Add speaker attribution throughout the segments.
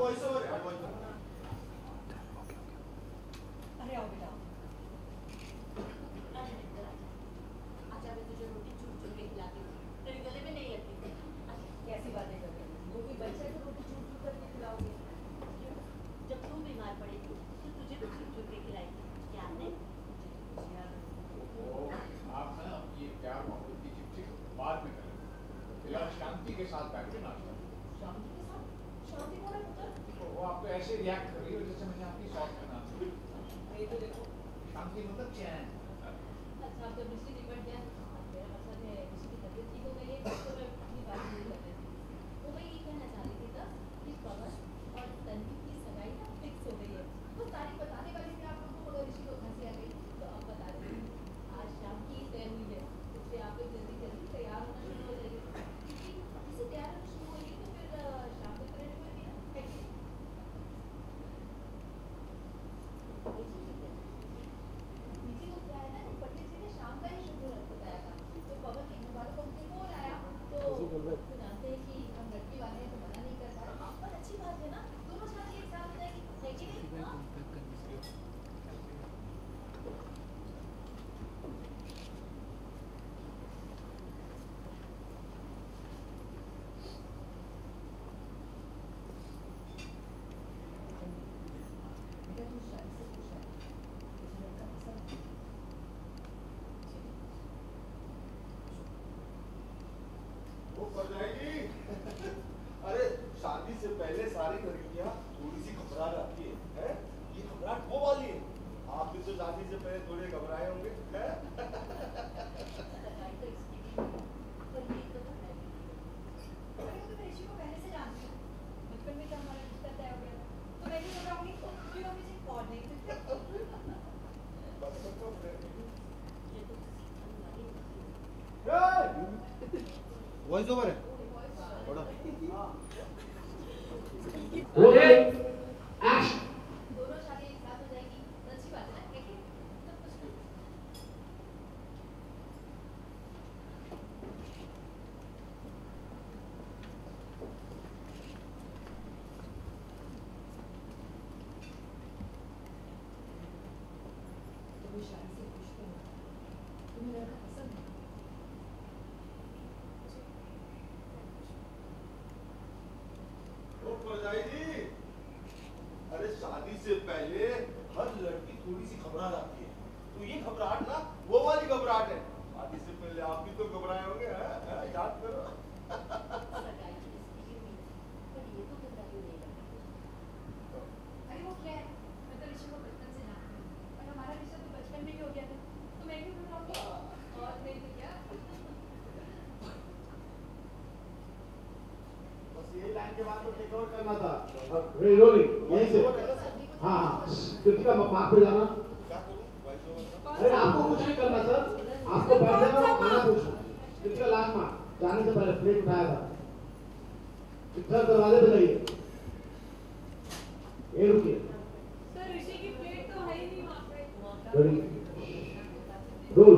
Speaker 1: Voice over है।
Speaker 2: अरे आओ बेटा।
Speaker 3: अच्छा मैं तुझे रोटी चुन चुन के खिलाती हूँ, तेरे गले में नहीं अटकी।
Speaker 2: कैसी बातें कर रही हो? वो भी बच्चे को रोटी चुन चुन करके खिलाओगे?
Speaker 3: जब तू बीमार पड़ी थी तो तुझे भी चुन चुन के खिलाई थी, याद नहीं?
Speaker 4: आप ना ये प्यार मोहब्बत की चिट्ठी बाद में करें, फिलहाल शांति के साथ बैठ के नाश्ता करें।
Speaker 2: शांति के साथ? शांति कौन है पुत्र?
Speaker 4: तो वो आप तो ऐसे रिएक्ट कर रही हो जैसे मैंने आपकी सॉफ्ट बना दी।
Speaker 2: ये तो देखो।
Speaker 4: शांति मतलब क्या है?
Speaker 2: अच्छा अब तो दृष्टि निकट गया। मेरा मतलब है किसी की तबीयत ठीक हो गई है तो मैं अपनी बात नहीं कर रही थी।
Speaker 3: वो मैं ये कहना चाह रही थी तब कि पवन और तन्वी की सगाई ना फिक्स हो गई है। वो तारीख बताने वाली थी आप लोगों को, मगर ऋषि को खांसी आ गई तो अब बता रही हूँ। आज शाम की तय हुई है, इसलिए आप लोग जल्दी जल्दी तैयार होना शुरू हो जाइए, क्योंकि इसे तैयार होना शुरू होगी तो फिर शाम तक रेडी होगी ना। नीचे को क्या है ना, पंडित जी ने शाम का ही शुभ मुहूर्त बताया था, तो पवन के घर वालों को उनके फोन आया तो जानते हैं कि हम लड़की वाले हैं तो मना नहीं कर पाए, पर अच्छी बात है ना, दोनों शादी एक साथ हो जाएगी, है कि नहीं? हाँ?
Speaker 2: बेटा तू शादी से खुश है? तुझे लड़का पसंद है?
Speaker 1: वो कर जाएगी। अरे शादी से पहले सारी लड़कियां थोड़ी सी घबरा जाती है? ये घबराहट वो वाली है। आप भी तो शादी से पहले थोड़े घबराए होंगे, हैं?
Speaker 3: सगाई तो इसकी भी हुई, पर ये तो घबराई नहीं।
Speaker 2: अरे वो तो मैं ऋषि को पहले से जानती हूँ। बचपन में जब हमारा रिश्ता तय हो गया था तो मैं भी घबराऊंगी क्योंकि वो मुझे और नहीं मिलते।
Speaker 1: बचपन का प्रेम।
Speaker 3: ये तो अनिवार्य है।
Speaker 5: वॉइस ओवर है बड़ा।
Speaker 3: दोनों शादी एक साथ हो जाएगी तो अच्छी बात है ना, है कि नहीं?
Speaker 2: तो वो शादी से खुश क्यों हो? तुम्हें लड़का पसंद है?
Speaker 1: वो कर जाएगी। अरे शादी से पहले हर लड़की थोड़ी सी घबरा जाती है, तो ये घबराहट ना वो वाली घबराहट है। शादी से पहले आप भी तो घबराए होंगे, हैं? याद करो।
Speaker 3: सगाई तो इसकी भी हुई, पर ये तो घबराई नहीं लगी।
Speaker 2: अरे वो क्या है? मैं तो ऋषि को बचपन से जानती हूँ और हमारा रिश्ता तो बचपन में ही हो गया था, तो मैं भी घबराऊंगी और नहीं तो क्या?
Speaker 5: बस यही लाइन के बाद तो टेक ओवर करना था। रोलिंग यहीं से। हाँ कृतिका मार्क पे जाना। अरे आपको कुछ नहीं करना सर, आपको बैठ जाना और खाना पूछना। कृतिका लास्ट मार्क जाने से पहले प्लेट उठाया था। सर दरवाजे पे जाइए। ये रुकिए।
Speaker 2: सर ऋषि की प्लेट तो है ही नहीं वहाँ पे।
Speaker 5: Ready roll.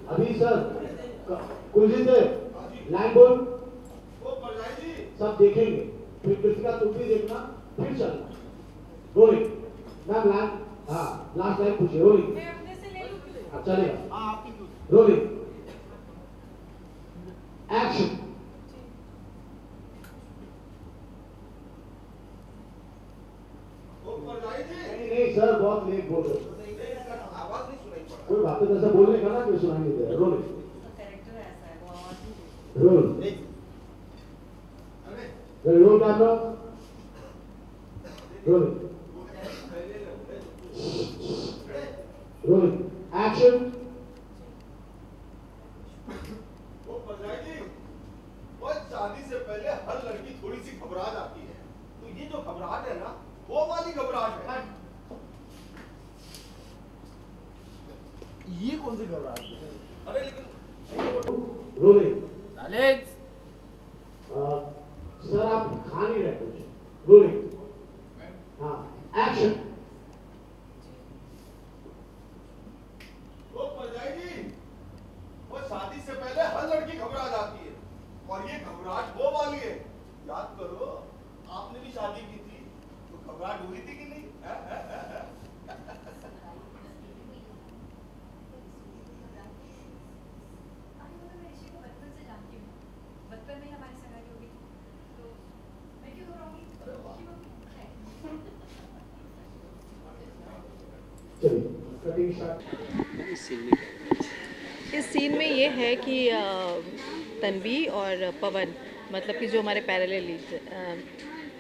Speaker 5: अभी सर कुलजीत से लाइन बोल।
Speaker 1: वो कर जाएगी।
Speaker 5: सब देखेंगे, फिर कृतिका तुम भी देखना, फिर चलना। Rolling ma'am line. हाँ लास्ट लाइन पूछिए। रोलिंग।
Speaker 2: मैं अपने से ले लूँ क्यों?
Speaker 5: अब चलेगा। हाँ आपकी रोलिंग एक्शन।
Speaker 1: वो कर जाएगी।
Speaker 5: नहीं नहीं सर बहुत लेट बोल रहे हो।
Speaker 1: आवाज नहीं सुनाई पड़
Speaker 5: कोई बात तो ऐसा बोलने का ना कोई सुनाई नहीं दे रहा। रोलिंग
Speaker 2: कैरेक्टर ऐसा है, वो आवाज नहीं देती।
Speaker 5: रोल
Speaker 1: रही।
Speaker 5: Roll camera rolling rolling action.
Speaker 1: वो कर जाएगी। वो शादी से पहले हर लड़की थोड़ी सी घबरा जाती है, तो ये जो घबराहट है ना वो वाली घबराहट है।
Speaker 5: ये कौन सी घबराहट है?
Speaker 1: अरे लेकिन
Speaker 5: रोलिंग सर आप खा नहीं रहे कुछ। रोलिंग हाँ एक्शन।
Speaker 1: वो कर जाएगी। वो शादी से पहले हर लड़की घबरा जाती है, और ये घबराहट वो वाली है। याद करो आपने भी शादी की थी,
Speaker 5: चलिए कटिंग स्टार्ट।
Speaker 6: इस सीन में ये है कि तन्वी और पवन, मतलब कि जो हमारे पैरेलल लीड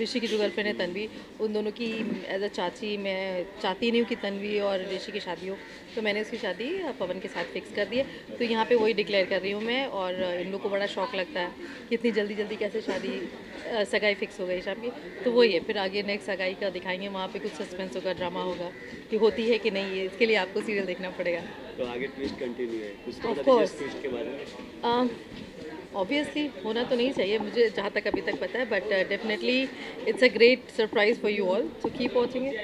Speaker 6: ऋषि की जो गर्लफ्रेंड है तन्वी, उन दोनों की एज अ चाची मैं चाहती नहीं हूँ कि तन्वी और ऋषि की शादी हो, तो मैंने उसकी शादी पवन के साथ फिक्स कर दी है। तो यहाँ पे वही डिक्लेयर कर रही हूँ मैं, और इन लोग को बड़ा शौक लगता है कि इतनी जल्दी जल्दी कैसे शादी सगाई फिक्स हो गई शाम की। तो वही है, फिर आगे नेक्स्ट सगाई का दिखाएंगे, वहाँ पे कुछ सस्पेंस होगा, ड्रामा होगा कि होती है कि नहीं है, इसके लिए आपको सीरियल देखना पड़ेगा।
Speaker 7: तो आगे ट्विस्ट कंटिन्यू है कुछ तो
Speaker 6: Of
Speaker 7: बता
Speaker 6: course.
Speaker 7: दीजिए ट्विस्ट के बारे में।
Speaker 6: ऑब्वियसली होना तो नहीं चाहिए मुझे जहाँ तक अभी तक पता है, but definitely it's a great surprise for you all, so keep watching it.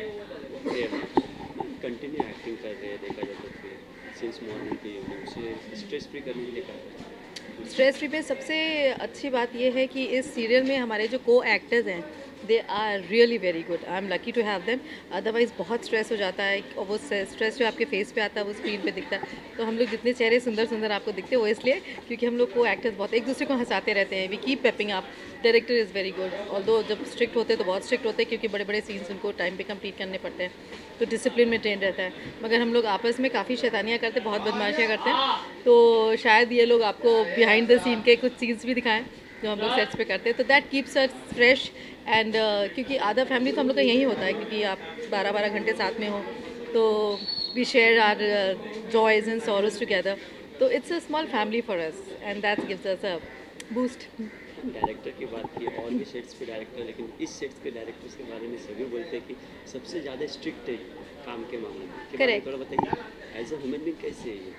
Speaker 7: Continue acting कर रहे हैं, देखा जाए तो फिर सिंस मॉर्निंग की उसे स्ट्रेस फ्री करने के लिए कहा।
Speaker 6: स्ट्रेस फ्री में सबसे अच्छी बात यह है कि इस सीरियल में हमारे जो को एक्टर्स हैं they are really very good, I am lucky to have them. Otherwise बहुत स्ट्रेस हो जाता है, और वो स्ट्रेस जो आपके फेस पे आता है वो स्क्रीन पे दिखता है। तो हम लोग जितने चेहरे सुंदर सुंदर आपको दिखते हैं वो इसलिए क्योंकि हम लोग को एक्टर्स बहुत एक दूसरे को हंसाते रहते हैं। We keep pepping up, director is very good, although जब स्ट्रिक्ट होते हैं तो बहुत स्ट्रिक्ट होते हैं क्योंकि बड़े बड़े सीन्स उनको टाइम पे कंप्लीट करने पड़ते हैं, तो डिसिप्लिन में ट्रेन रहता है। मगर हम लोग आपस में काफ़ी शैतानियाँ करते हैं, बहुत बदमाशियाँ करते हैं, तो शायद ये लोग आपको बिहाइंड द सीन के कुछ सीन्स भी दिखाएं जो हम लोग सेट्स पे करते हैं। तो that keeps us fresh and क्योंकि आधा फैमिली तो हम लोग का यही होता है क्योंकि आप 12-12 घंटे साथ में हो, तो we share our joys and sorrows together, तो it's a small family for us and that gives us a boost.
Speaker 7: Director की बात की, और भी सेट्स पे डायरेक्टर, लेकिन इस सेट्स के डायरेक्टर्स के बारे में सभी बोलते हैं कि सबसे ज़्यादा स्ट्रिक्ट है काम के मामले में।
Speaker 6: Correct.
Speaker 7: थोड़ा बताइए एज अ ह्यूमन बीइंग कैसे है ये?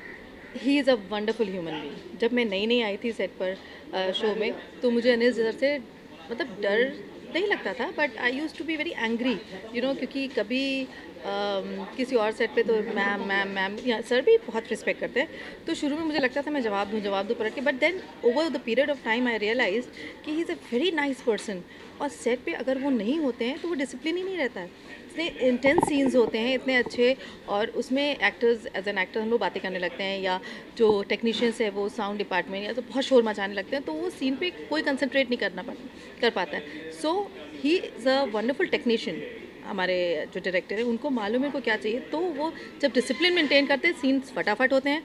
Speaker 6: ही is a wonderful human being. जब मैं नई नई आई थी सेट पर शो में, तो मुझे अनिल सर से मतलब डर नहीं लगता था, but I used to be very angry you know, क्योंकि कभी किसी और सेट पे तो मैम मैम मैम या सर भी बहुत रिस्पेक्ट करते हैं, तो शुरू में मुझे लगता था मैं जवाब दूँ पलट के, but then over the period of time I realize कि he is a very nice person, और सेट पे अगर वो नहीं होते हैं तो वो डिसिप्लिन ही नहीं रहता है। इतने इंटेंस सीन्स होते हैं इतने अच्छे, और उसमें एक्टर्स एज एन एक्टर हम लोग बातें करने लगते हैं, या जो टेक्नीशियंस है वो साउंड डिपार्टमेंट या तो बहुत शोर मचाने लगते हैं, तो वो सीन पे कोई कंसंट्रेट नहीं कर पाता है। So he is a wonderful technician. हमारे जो डायरेक्टर है उनको मालूम है उनको क्या चाहिए, तो वो जब डिसिप्लिन मेंटेन करते हैं सीन्स फटाफट होते हैं,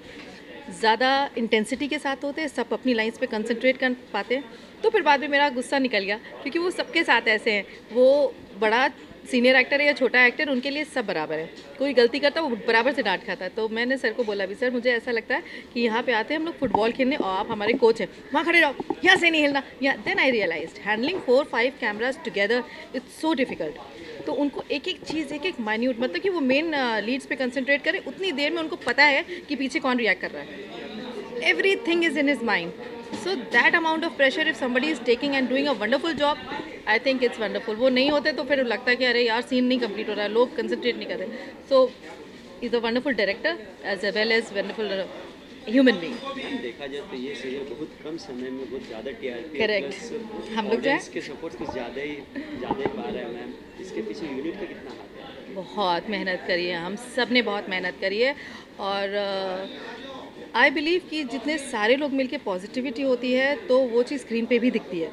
Speaker 6: ज़्यादा इंटेंसिटी के साथ होते हैं, सब अपनी लाइंस पे कंसंट्रेट कर पाते हैं। तो फिर बाद में मेरा गुस्सा निकल गया क्योंकि वो सबके साथ ऐसे हैं, वो बड़ा सीनियर एक्टर है या छोटा एक्टर, उनके लिए सब बराबर है, कोई गलती करता है वो बराबर से डांट खाता है। तो मैंने सर को बोला भी, सर मुझे ऐसा लगता है कि यहाँ पे आते हैं हम लोग फुटबॉल खेलने और आप हमारे कोच हैं, वहाँ खड़े रहो, यहाँ से नहीं हिलना। या then I realized handling 4-5 cameras together it's so difficult. तो उनको एक एक चीज़, एक एक माइन्यूट, मतलब कि वो मेन लीड्स पे कंसंट्रेट करें, उतनी देर में उनको पता है कि पीछे कौन रिएक्ट कर रहा है। Everything is in his mind, so that amount of pressure if somebody is taking and doing a wonderful job, I think it's wonderful. वो नहीं होते तो फिर लगता है कि अरे यार सीन नहीं कंप्लीट हो रहा है, लोग कंसंट्रेट नहीं कर रहे। So is a wonderful director as well as wonderful human being.
Speaker 7: देखा जाए तो ये सीरियल बहुत कम समय में बहुत ज़्यादा टीआरपी
Speaker 6: Correct. हम लोग जो है
Speaker 7: के सपोर्ट कुछ ज़्यादा ही पा रहे हैं मैम, इसके पीछे यूनिट का कितना हाथ है?
Speaker 6: बहुत मेहनत करी है, हम सब ने बहुत मेहनत करी है, और आई बिलीव कि जितने सारे लोग मिलके पॉजिटिविटी होती है तो वो चीज़ स्क्रीन पे भी दिखती है।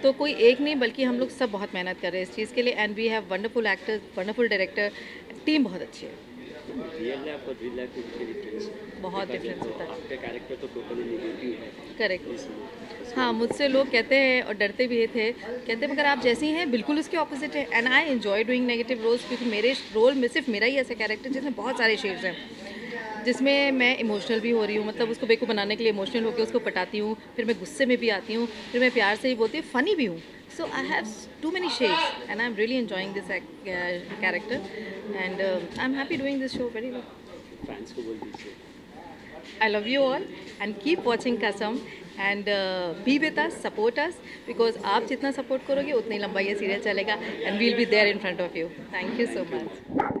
Speaker 6: तो कोई एक नहीं बल्कि हम लोग सब बहुत मेहनत कर रहे हैं इस चीज़ के लिए, and we have wonderful actors, wonderful director, team बहुत अच्छी है।
Speaker 7: रियल लाइफ और रियल लाइफ में डिफरेंस
Speaker 6: बहुत डिफरेंस होता है।
Speaker 7: आपका कैरेक्टर तो टोटली नेगेटिव है।
Speaker 6: करेक्ट। हाँ, मुझसे लोग कहते हैं और डरते भी थे, कहते हैं मगर आप जैसी हैं बिल्कुल उसके ऑपोजिट है, and I enjoy doing negative roles, क्योंकि मेरे रोल में सिर्फ मेरा ही ऐसा कैरेक्टर जिसमें बहुत सारे शेड्स हैं, जिसमें मैं इमोशनल भी हो रही हूँ, मतलब उसको बेवकूफ़ बनाने के लिए इमोशनल होकर उसको पटाती हूँ, फिर मैं गुस्से में भी आती हूँ, फिर मैं प्यार से ही बोलती हूँ, फ़नी भी हूँ। So I have too many shades and I'm really enjoying this character, and I'm happy doing this show very well.
Speaker 7: Fans को बोल दीजिए
Speaker 6: I love you all and keep watching Kasam and be with us, support us, because आप जितना support करोगे उतनी लंबा ये serial चलेगा and we'll be there in front of you. Thank you so much.